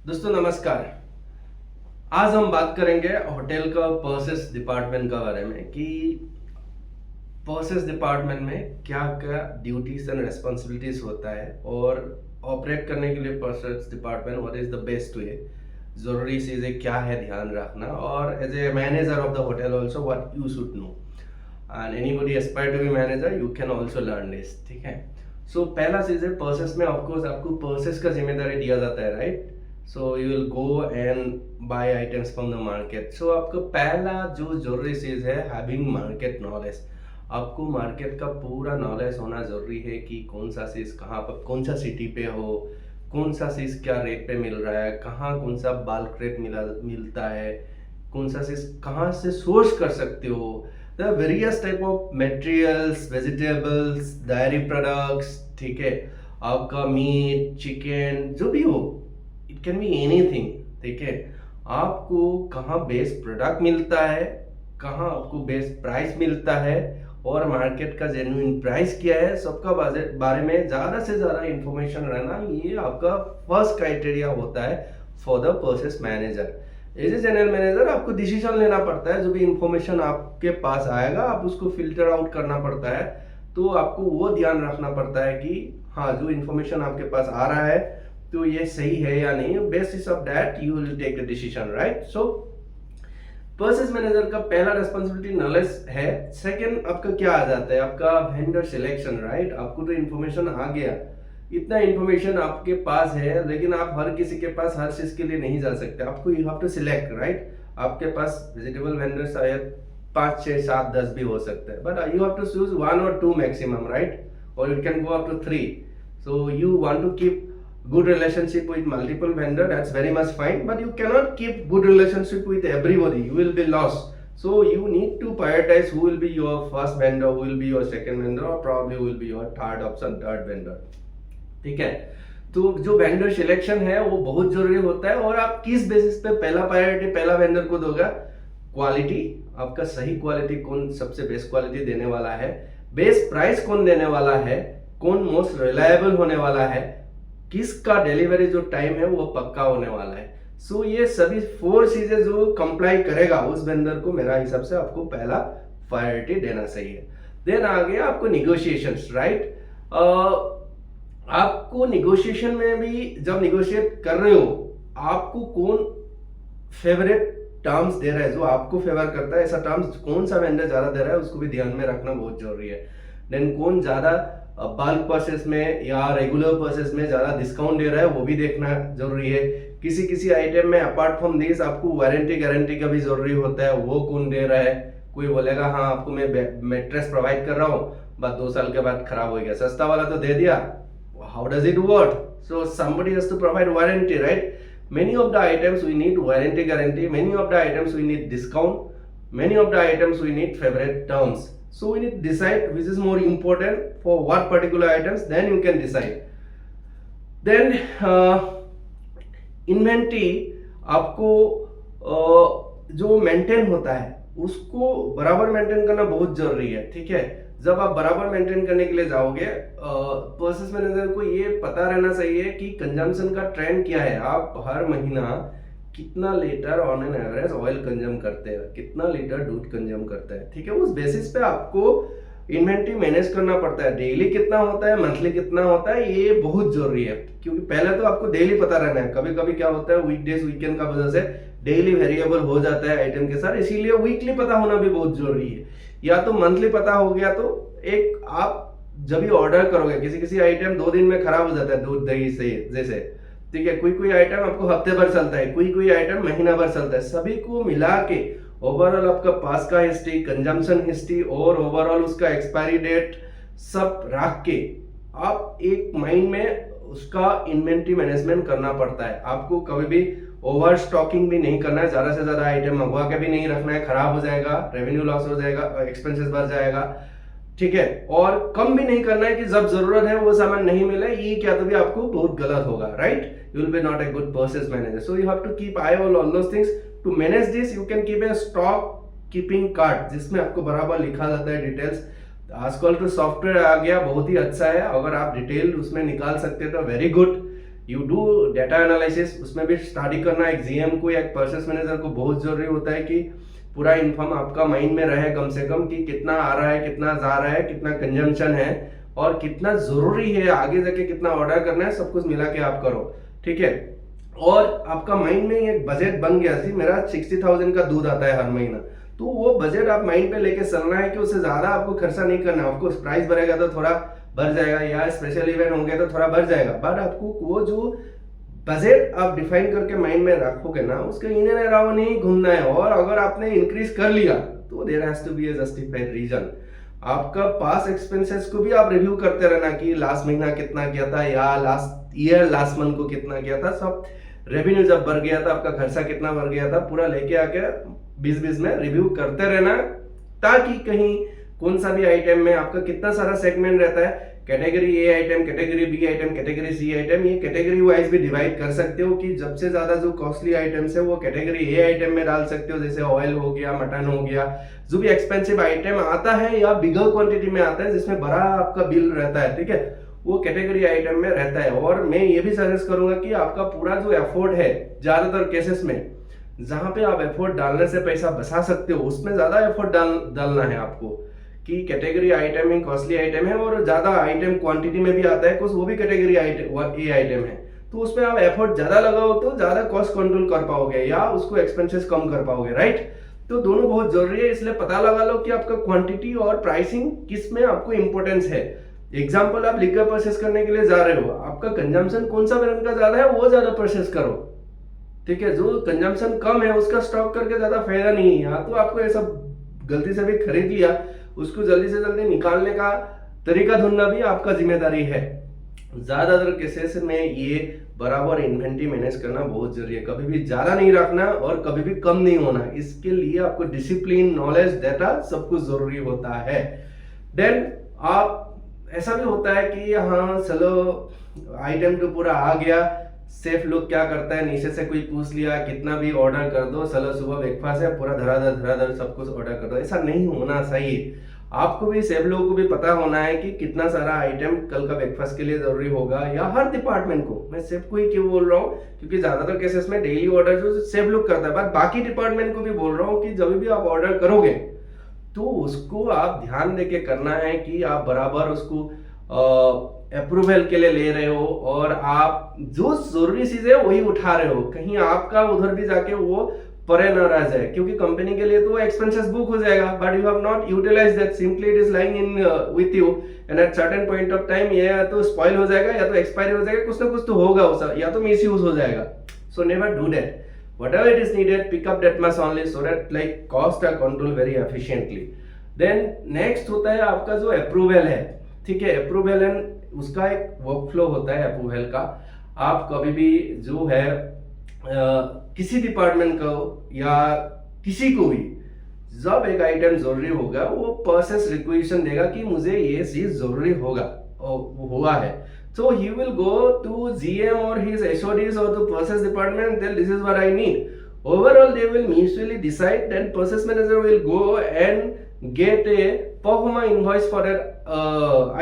दोस्तों नमस्कार। आज हम बात करेंगे होटल का परचेस डिपार्टमेंट का बारे में कि परचेस डिपार्टमेंट में क्या क्या ड्यूटीज एंड रिस्पॉन्सिबिलिटीज होता है और ऑपरेट करने के लिए purchase department what is the best way, ज़रूरी चीज़ें क्या है ध्यान रखना, और as a manager of the hotel also what you should know and anybody aspire to be manager you can also learn this. ठीक है। सो पहला चीज़ है परचेस में ऑफकोर्स आपको परचेस का जिम्मेदारी दिया जाता है, right. So you will go and buy items from the market. So आपको पहला जो जरूरी चीज़ है हैविंग मार्केट नॉलेज। आपको मार्केट का पूरा नॉलेज होना ज़रूरी है कि कौन सा चीज़ कहाँ पर, कौन सा सिटी पे हो, कौन सा चीज़ क्या रेट पे मिल रहा है, कहाँ कौन सा बल्क रेट मिलता है, कौन सा चीज़ कहाँ से सोर्स कर सकते हो। The various type of materials, vegetables, diary products, ठीक है, आपका मीट, चिकन, जो भी हो, इट कैन बी एनीथिंग। ठीक है। आपको कहाँ बेस्ट प्रोडक्ट मिलता है, कहाँ आपको बेस्ट प्राइस मिलता है और मार्केट का जेन्युइन प्राइस क्या है, सबका बारे में ज़्यादा से ज़्यादा इंफॉर्मेशन रहना, ये आपका फर्स्ट क्राइटेरिया होता है for the purchase manager. As a general manager आपको डिसीजन लेना पड़ता है, जो भी इंफॉर्मेशन आपके पास आएगा आप उसको फिल्टर आउट करना पड़ता है। तो आपको वो ध्यान रखना पड़ता है कि हाँ, जो इंफॉर्मेशन आपके पास आ रहा है तो ये सही है या नहीं, basis of that you will take the decision, right. So purchase manager का पहला रेस्पॉन्सिबिलिटी नॉलेज है। सेकंड आपका क्या आ जाता है, आपका वेंडर सिलेक्शन, राइट। आपको तो इन्फॉर्मेशन आ गया, इतना इन्फॉर्मेशन आपके पास है, लेकिन आप हर किसी के पास हर चीज के लिए नहीं जा सकते। आपको you have to select, right. आपके पास वेजिटेबल वेंडर शायद 5 6 7 10 भी हो सकते हैं, but you have to choose 1 or 2 maximum, right, और it can go up to 3। So you want to keep good relationship with multiple vendor, that's very much fine, but you cannot keep good relationship with everybody, you will be lost. So you need to prioritize who will be your first vendor, who will be your second vendor, or probably who will be your third vendor। ठीक है। तो जो vendor selection है वो बहुत जरूरी होता है, और आप किस बेसिस पे पहला प्रायोरिटी पहला वेंडर को दोगे। क्वालिटी, आपका सही क्वालिटी, कौन सबसे बेस्ट क्वालिटी देने वाला है, बेस्ट प्राइस कौन देने वाला है, कौन मोस्ट रिलायबल होने वाला है, किसका डिलीवरी जो टाइम है वो पक्का होने वाला है। सो ये सभी 4 चीजें जो कंप्लाई करेगा उस वेंडर को मेरा हिसाब से आपको पहला प्रायोरिटी देना चाहिए। देन आ गया आपको निगोशिएशंस, राइट। आपको निगोशिएशन में भी जब निगोशिएट कर रहे हो, आपको कौन फेवरेट टर्म्स दे रहा है, जो आपको फेवर करता है, ऐसा टर्म्स कौन सा वेंडर ज्यादा दे रहा है उसको भी ध्यान में रखना बहुत जरूरी है। देन कौन ज्यादा बल्क परचेस में या रेगुलर परचेस में ज्यादा डिस्काउंट दे रहा है वो भी देखना जरूरी है। किसी किसी आइटम में अपार्ट फ्रॉम दिस आपको वारंटी गारंटी का भी जरूरी होता है, वो कौन दे रहा है। कोई बोलेगा हाँ आपको मैं मैट्रेस प्रोवाइड कर रहा हूँ, बस 2 साल के बाद खराब हो गया, सस्ता वाला तो दे दिया, how does it work. So somebody has to provide warranty, right? Many of the items we need warranty guarantee, many of the items we need discount, many of the items we need favorite terms. So we need to decide which is more important for what particular items, then you can decide. Then inventory आपको जो maintain होता है उसको बराबर maintain करना बहुत जरूरी है। ठीक है। जब आप बराबर मेंटेन करने के लिए जाओगे, परचेस मैनेजर को ये पता रहना चाहिए कि कंजम्पशन का ट्रेंड क्या है, आप हर महीना कितना litre on an average oil consume करते हैं, कितना लीटर दूध कंज्यूम करते हैं। ठीक है। उस बेसिस पे आपको इन्वेंट्री मैनेज करना पड़ता है। डेली कितना होता है, मंथली कितना होता है, ये बहुत जरूरी है, क्योंकि पहले तो आपको डेली पता रहना है। कभी कभी क्या होता है, वीकडेज वीकेंड का वजह से डेली वेरिएबल हो जाता है आइटम के साथ, इसीलिए वीकली पता होना भी बहुत जरूरी है। या तो मंथली पता हो गया तो एक आप जब भी ऑर्डर करोगे, किसी किसी आइटम 2 दिन में खराब हो जाता है, दूध दही से जैसे, ठीक है। कोई आइटम आपको हफ्ते भर चलता है, कोई आइटम महीना भर चलता है। सभी को मिला के ओवरऑल आपका पास का हिस्ट्री, कंजम्पशन हिस्ट्री और ओवरऑल उसका एक्सपायरी डेट सब रख के आप एक माइंड में उसका इन्वेंट्री मैनेजमेंट करना पड़ता है। आपको कभी भी ओवर स्टॉकिंग भी नहीं करना है, ज्यादा से ज्यादा आइटम मंगवा के भी नहीं रखना है, खराब हो जाएगा, रेवेन्यू लॉस हो जाएगा, एक्सपेंसेस बढ़ जाएगा। ठीक है। और कम भी नहीं करना है कि जब जरूरत है वो सामान नहीं मिले, ये क्या तो भी आपको बहुत गलत होगा, right. You will be not a good purchase manager. So you have to keep eye on all those things. To manage this, you can keep a stock keeping card, जिसमें आपको बराबर लिखा जाता है डिटेल्स। आजकल तो सॉफ्टवेयर आ गया, बहुत ही अच्छा है, अगर आप डिटेल उसमें निकाल सकते हैं तो very good. You do data analysis, उसमें भी स्टडी करना एक जीएम को या एक परचेस मैनेजर को बहुत जरूरी होता है कि पूरा इन्फॉर्म आपका माइंड में रहे कम से कम कि कितना आ रहा है, कितना जा रहा है, कितना कंजम्पशन है और कितना जरूरी है आगे जाके कितना ऑर्डर करना है, सब कुछ मिला के आप करो, ठीक है। और आपका माइंड में एक बजट बन गया जी, मेरा 60,000 का दूध आता है हर महीना, तो वो बजट आप माइंड पे लेके चलना है कि उससे ज्यादा आपको खर्चा नहीं करना है। ऑफकोर्स प्राइस बढ़ेगा तो थोड़ा बढ़ जाएगा या स्पेशल इवेंट हो गया तो थोड़ा बढ़ जाएगा, बट आपको वो जो बजट आप डिफाइन करके माइंड में रखोगे ना, उसके इन एंड अराउंड ही घूमना है। और अगर आपने इंक्रीज कर लिया तो there has to be a justified reason. आपका पास एक्सपेंसेस को भी आप रिव्यू करते रहना कि लास्ट महीना कितना किया था या लास्ट ईयर लास्ट मंथ को कितना किया था, सब रेवेन्यू जब बढ़ गया था, आपका खर्चा कितना बढ़ गया था, पूरा लेके आके 2020 में रिव्यू करते रहना, ताकि कहीं कौन सा भी आइटम में आपका कितना सारा सेगमेंट रहता है, category A item, category B item, category C item, ये कैटेगरी वाइज भी डिवाइड कर सकते हो कि जब से ज्यादा जो कॉस्टली आइटम्स है वो कैटेगरी ए आइटम में डाल सकते हो, जैसे ऑयल हो गया, मटन हो गया, जो भी एक्सपेंसिव आइटम आता है या बिगर क्वांटिटी में आता है जिसमें बड़ा आपका बिल रहता है, ठीक है, वो कैटेगरी आइटम में रहता है। और मैं ये भी सजेस्ट करूंगा कि आपका पूरा जो एफोर्ट है, ज्यादातर केसेस में जहां पे आप एफोर्ट डालने से पैसा बचा सकते हो उसमें ज्यादा एफोर्ट डालना है आपको, कि कैटेगरी आइटम ही कॉस्टली आइटम है और ज्यादा आइटम क्वांटिटी में भी आता है कुछ, वो भी कैटेगरी आइटम ए आइटम है, तो उसमें आप एफर्ट ज्यादा लगाओ तो ज्यादा कॉस्ट कंट्रोल कर पाओगे या उसको एक्सपेंसेस कम कर पाओगे, राइट। तो दोनों बहुत जरूरी है, इसलिए पता लगा लो कि आपका क्वांटिटी और प्राइसिंग किस में आपको इंपॉर्टेंस है। एग्जाम्पल, आप लिकर परचेस करने के लिए जा रहे हो, आपका कंजम्पशन कौन सा ब्रांड का ज्यादा है वो ज्यादा परचेस करो, ठीक है। जो कंजम्पशन कम है उसका स्टॉक करके ज्यादा फायदा नहीं है। तो आपको ये सब गलती से भी खरीद लिया, उसको जल्दी से जल्दी निकालने का तरीका ढूंढना भी आपका जिम्मेदारी है। ज्यादातर केसेस में ये बराबर इन्वेंट्री मैनेज करना बहुत जरूरी है, कभी भी ज्यादा नहीं रखना और कभी भी कम नहीं होना। इसके लिए आपको डिसिप्लिन, नॉलेज, डेटा सब कुछ जरूरी होता है। देन आप ऐसा भी होता है कि हाँ चलो आइटम तो पूरा आ गया, सेफ लोग क्या करता है, नीचे से कोई पूछ लिया कितना भी ऑर्डर कर दो, चलो सुबह ब्रेकफास्ट है पूरा धड़ाधड़ सब कुछ ऑर्डर कर दो, ऐसा नहीं होना चाहिए। आपको भी, सेफ लोगों को भी पता होना है कि कितना सारा आइटम कल का ब्रेकफास्ट के लिए जरूरी होगा, या हर डिपार्टमेंट को, मैं सेफ को ही क्यों बोल रहा हूँ क्योंकि ज्यादातर केसेस में डेली ऑर्डर जो सेफ लोग करता है, बट बाकी डिपार्टमेंट को भी बोल रहा हूँ कि जब भी आप ऑर्डर करोगे तो उसको आप ध्यान देके करना है कि आप बराबर उसको अप्रूवल के लिए ले रहे हो और आप जो जरूरी चीज है वही उठा रहे हो, कहीं आपका उधर भी जाके वो परे न रह जाए, क्योंकि कंपनी के लिए तो एक्सपेंसेस बुक हो जाएगा but you have not utilize that, simply it is lying in with you and at certain point of time ये या तो स्पॉइल हो जाएगा या तो एक्सपायर हो जाएगा, कुछ ना कुछ तो होगा उसका, या तो मिस यूज हो जाएगा। So never do that, whatever it is needed, pick up that much only so that like cost are control very efficiently. Then next होता है आपका जो अप्रूवल है, ठीक है। अप्रूवल एंड उसका एक वर्कफ्लो होता है अप्रूवल का। आप कभी भी जो है किसी डिपार्टमेंट को या किसी को भी जब एक आइटम जरूरी होगा वो प्रोसेस रिक्वेशन देगा कि मुझे ये चीज जरूरी होगा हुआ है, so he will go to GM or his HODs or the process department and tell this is what I need. Overall they will mutually decide, then process manager will go and get a performa invoice for that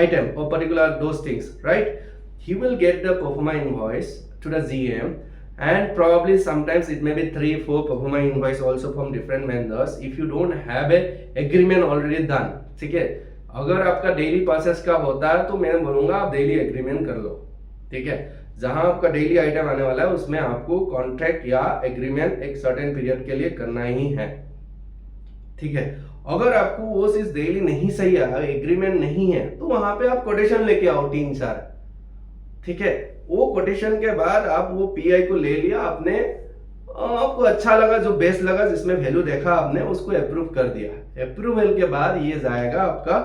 item or particular those things, right? He will get the performa invoice to the GM and probably sometimes it may be 3-4 performa invoice also from different vendors if you don't have a agreement already done, ठीक है। अगर आपका daily process का होता है तो मैं बोलूंगा आप डेली एग्रीमेंट कर लो, ठीक है। जहां आपका डेली आइटम आने वाला है उसमें आपको कॉन्ट्रैक्ट या एग्रीमेंट एक सर्टेन पीरियड के लिए करना ही है, ठीक है। अगर आपको वो चीज डेली नहीं सही है, एग्रीमेंट नहीं है, तो वहां पे आप कोटेशन लेके आओ 3-4, ठीक है। वो कोटेशन के बाद आप वो पीआई को ले लिया आपने, आपको अच्छा लगा, जो बेस्ट लगा, जिसमें वैल्यू देखा आपने, उसको अप्रूव कर दिया। अप्रूवल के बाद ये जाएगा आपका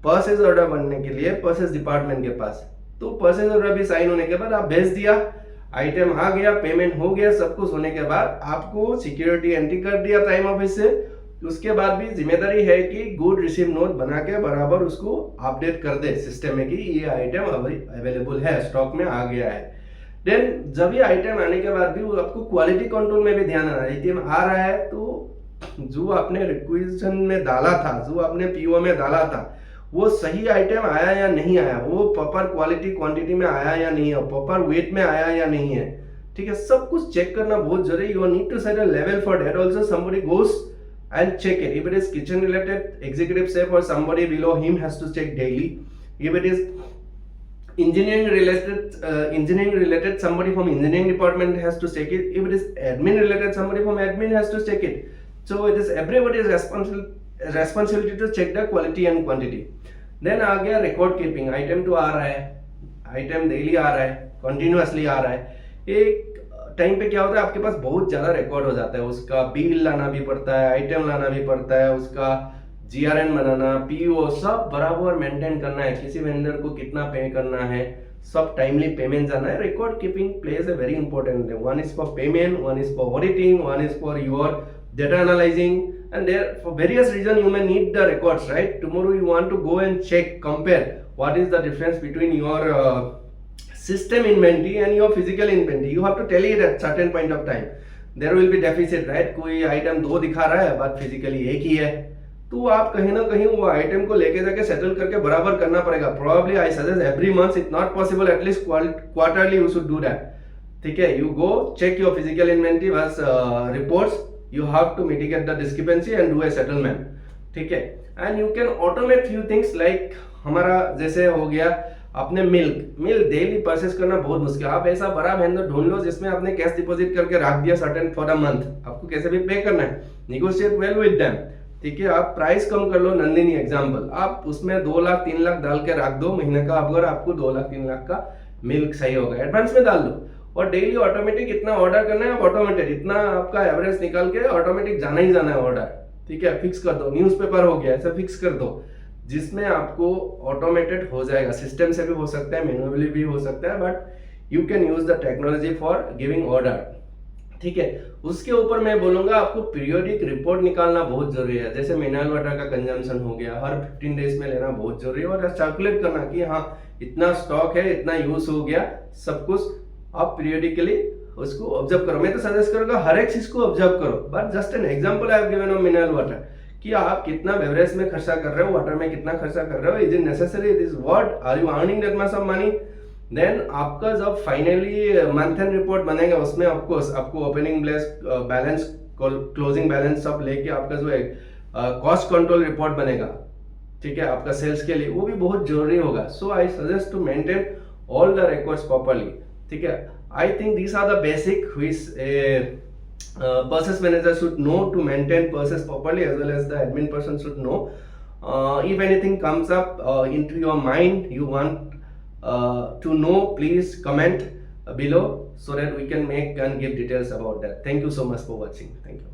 परचेज ऑर्डर बनने के लिए परचेज डिपार्टमेंट के पास। तो परचेज ऑर्डर भी साइन होने के बाद आप भेज दिया, आइटम आ गया, पेमेंट हो गया, सब कुछ होने के बाद आपको सिक्योरिटी एंट्री कर दिया टाइम ऑफिस से। उसके बाद भी जिम्मेदारी है कि गुड रिसीव नोट बना के बराबर उसको अपडेट कर दे सिस्टम में कि ये आइटम अवेलेबल है, स्टॉक में आ गया है। देन जब ये आइटम आने के बाद भी आपको क्वालिटी कंट्रोल में भी ध्यान रखना है। आइटम आ रहा है तो जो आपने रिक्वेजिशन में डाला था, जो आपने पीओ में डाला था, वो सही आइटम आया या नहीं आया, वो प्रॉपर क्वालिटी क्वांटिटी में आया या नहीं है, प्रॉपर वेट में आया या नहीं है, ठीक है, सब कुछ चेक करना बहुत जरूरी। You need to set a level for that also. Somebody goes and check it. If it is kitchen related, executive chef or somebody below him has to check daily. If it is engineering related, somebody from engineering department has to check it. If it is admin related, somebody from admin has to check it. So it is everybody's responsibility to check the quality and quantity. Then आ गया record keeping. Item तो आ रहा है, item daily आ रहा है, continuously आ रहा है। एक time पे क्या होता है, आपके पास बहुत ज्यादा रिकॉर्ड हो जाता है, उसका बिल लाना भी पड़ता है, आइटम लाना भी पड़ता है, उसका जीआरएन बनाना, पीओ सब बराबर मेंटेन करना है, किसी वेंडर को कितना पे करना है, सब टाइमली पेमेंट जाना है। Record keeping plays a very important. One is for payment, one is for auditing, one is for your data analyzing, and there for various reasons you may need the records, right? Tomorrow you want to go and check, compare what is the difference between your system inventory and your physical inventory. You have to tell it at certain point of time. There will be deficit, right? कोई item 2 दिखा रहा है but physically 1 ही है, तो आप कहीं ना कहीं वो आइटम को लेके जाके सेटल करके बराबर करना पड़ेगा। Probably I suggest every month, if not possible at least quarterly you should do that. ठीक है, you go check your physical inventory versus reports. You have to mitigate the discrepancy and do a settlement. ठीक है, and you can automate few things like हमारा जैसे हो गया अपने milk daily purchase करना बहुत मुश्किल। आप ऐसा बड़ा वेंडर ढूंढ लो जिसमें आपने कैश डिपॉजिट करके रख दिया सर्टेन फॉर द मंथ, आपको कैसे भी पे करना है, निगोशिएट वेल विद देम। ठीक है, आप प्राइस कम कर लो, नंदिनी एग्जांपल, आप उसमें 2 लाख 3 लाख डाल के रख दो महीने का, अगर आपको 2 लाख 3 लाख का मिल्क सही होगा, एडवांस में डाल दो और डेली ऑटोमेटिक इतना ऑर्डर करना है, आप ऑटोमेटेड इतना आपका एवरेज निकाल के ऑटोमेटिक जाना ही जाना है ऑर्डर। ठीक है, फिक्स कर दो, न्यूज़पेपर हो गया ऐसा फिक्स कर दो जिसमें आपको ऑटोमेटेड हो जाएगा। सिस्टम से भी हो सकता है, मैन्युअली भी हो सकता है, but you can use the technology for giving order. ठीक है, उसके ऊपर मैं बोलूंगा आपको पीरियोडिक रिपोर्ट निकालना बहुत जरूरी है। जैसे मिनरल वाटर का कंजम्पशन हो गया, हर 15 डेज में लेना बहुत जरूरी है, और कैलकुलेट करना कि हाँ इतना स्टॉक है, इतना यूज हो गया, सब कुछ आप पीरियडिकली उसको ऑब्जर्व करो। मैं तो सजेस्ट करूंगा हर एक चीज को ऑब्जर्व करो, but just an example I have given of mineral water कि आप कितना बेवरेज में खर्चा कर रहे हो, वाटर में कितना खर्चा कर रहे हो, is it necessary, it is what are you earning that much of money. Then आपका जब फाइनली मंथ एंड रिपोर्ट बनेगा उसमें ऑफकोर्स आपको ओपनिंग बैलेंस क्लोजिंग बैलेंस सब लेके आपका जो है कॉस्ट कंट्रोल रिपोर्ट बनेगा। ठीक है, आपका सेल्स के लिए वो भी बहुत जरूरी होगा। So I suggest to maintain all the records properly. ठीक है, I think these are the basic which purchase manager should know to maintain purchase properly, as well as the admin person should know. If anything comes up into your mind you want to know, please comment below so that we can make and give details about that. Thank you so much for watching. Thank you.